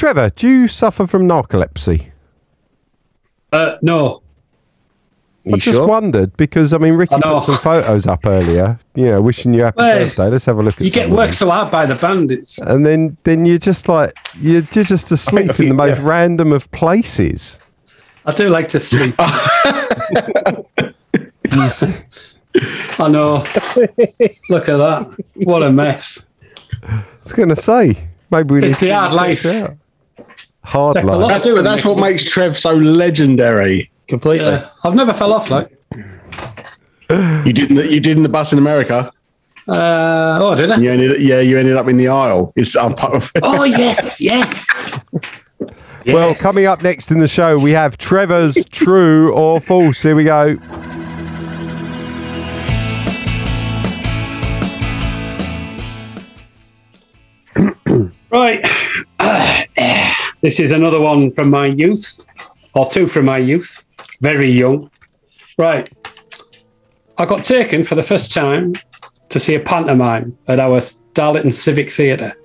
Trevor, do you suffer from narcolepsy? No. I just wondered because, I mean, Ricky put some photos up earlier, wishing you happy birthday. Let's have a look at You get worked so hard by the band. And then you're just like, you're just asleep in the most random of places. I do like to sleep. I know. Look at that. What a mess. I was going to say, maybe we need the hard life. Hard life. That's what makes Trev so legendary. Completely. I've never fell off, like. You did in the bus in America. Did I? You ended up in the aisle. Oh yes. Well, coming up next in the show, we have Trevor's True or False. Here we go. Right. This is another one from my youth, or two from my youth. Very young. Right. I got taken for the first time to see a pantomime at our Darlington Civic Theatre.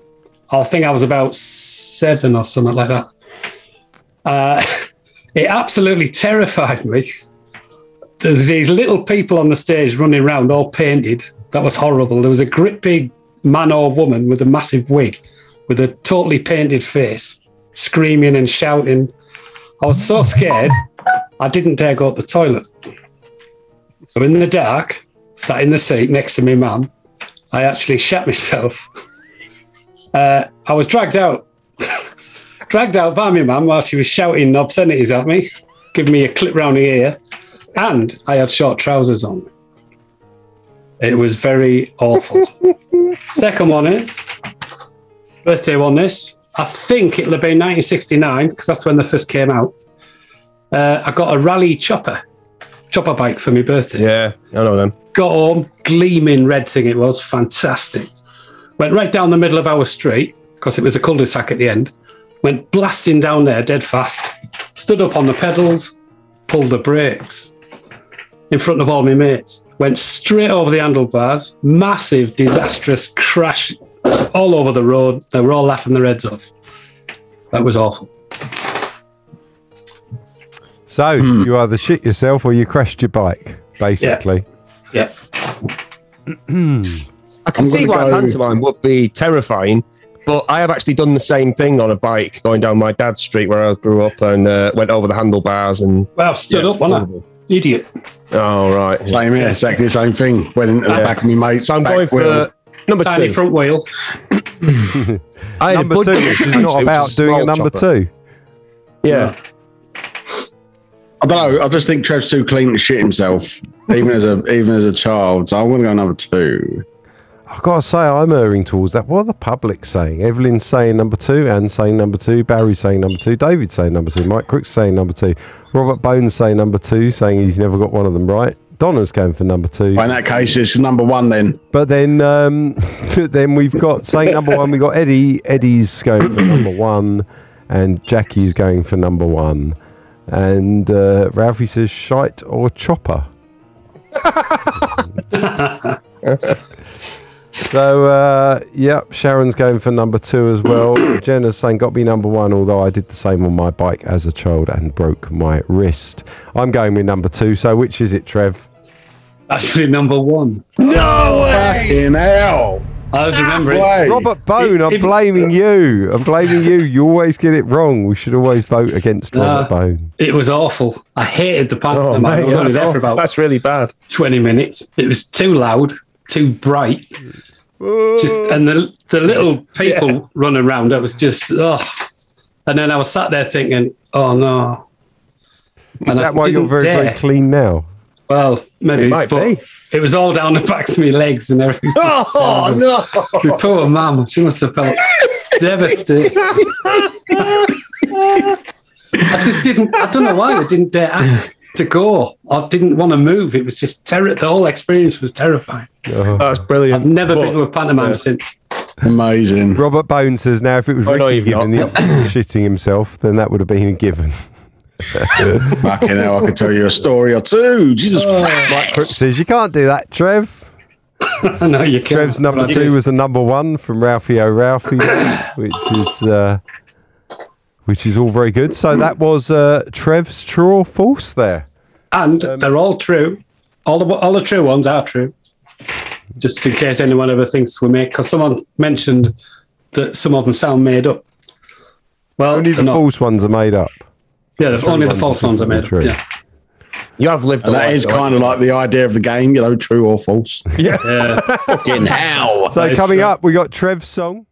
I think I was about 7 or something like that. It absolutely terrified me. There's these little people on the stage running around, all painted. That was horrible. There was a great big man or woman with a massive wig, with a totally painted face, screaming and shouting. I was so scared, I didn't dare go to the toilet. So in the dark, sat in the seat next to my mum, I actually shat myself. I was dragged out by my mum while she was shouting obscenities at me, giving me a clip round the ear, and I had short trousers on. It was very awful. Second one is, birthday one this. I think it'll have been 1969, because that's when they first came out. I got a rally chopper bike for my birthday. Yeah, I know them. Got home, gleaming red thing it was, fantastic. Went right down the middle of our street, because it was a cul-de-sac at the end. Went blasting down there dead fast. Stood up on the pedals, pulled the brakes in front of all my mates. Went straight over the handlebars, massive, disastrous crash all over the road. They were all laughing their heads off. That was awful. So, you either shit yourself or you crashed your bike, basically. Yeah. I can see why a pantomime would be terrifying, but I have actually done the same thing on a bike going down my dad's street where I grew up and went over the handlebars and... Well, stood up, wasn't I? Idiot. Oh, right. Same here, exactly the same thing. Went into the back of my mate's. So I'm going for number Tiny 2. front wheel. Number 2, which is not about doing a number 2. Yeah. I don't know. I just think Trev's too clean to shit himself, even as a child. So I'm going to go number 2. I've got to say, I'm erring towards that. What are the public saying? Evelyn's saying number 2, Anne's saying number 2, Barry's saying number 2, David's saying number 2, Mike Crook's saying number 2, Robert Bones saying number 2, saying he's never got one of them right. Donna's going for number 2. Well, in that case, it's number 1 then. But then, then we've got saying number 1. We've got Eddie. Eddie's going for number 1, and Jackie's going for number 1. And Ralphie says shite or chopper. So, yep, Sharon's going for number 2 as well. Jenna's saying got me number 1, although I did the same on my bike as a child and broke my wrist. I'm going with number 2. So, which is it, Trev? Actually, number 1. No way! Fucking hell! I was remembering. Robert Bone, I'm blaming you. I'm blaming you. You always get it wrong. We should always vote against Robert Bone. It was awful. I hated the pantomime. I was only there for about that's really bad. 20 minutes. It was too loud, too bright. And the little people running around, it was just, And then I was sat there thinking, oh no. Is that why you're very, very clean now? Well, maybe, but it was all down the backs of my legs and everything. Oh, no. My poor mum, she must have felt devastated. I just didn't, I don't know why I didn't dare ask to go. I didn't want to move. It was just the whole experience was terrifying. Oh. That's brilliant. I've never been to a pantomime since. Amazing. Robert Bone says now if it was Ricky given the option of shitting himself, then that would have been a given. Fucking hell, I could tell you a story or two. Jesus Christ. Mike Crook says you can't do that, Trev. No, you can't. Trev's number 2 was a number 1 from Ralphie O'Ralphie, which is which is all very good. So that was Trev's true or false there. And they're all true. All the true ones are true. Just in case anyone ever thinks we make, because someone mentioned that some of them sound made up. Well, only the false ones are made up. Yeah, only the false ones are made up. Yeah. You have lived. That is kind of like the idea of the game, true or false. Yeah. Fucking hell. So coming up, we got Trev's song.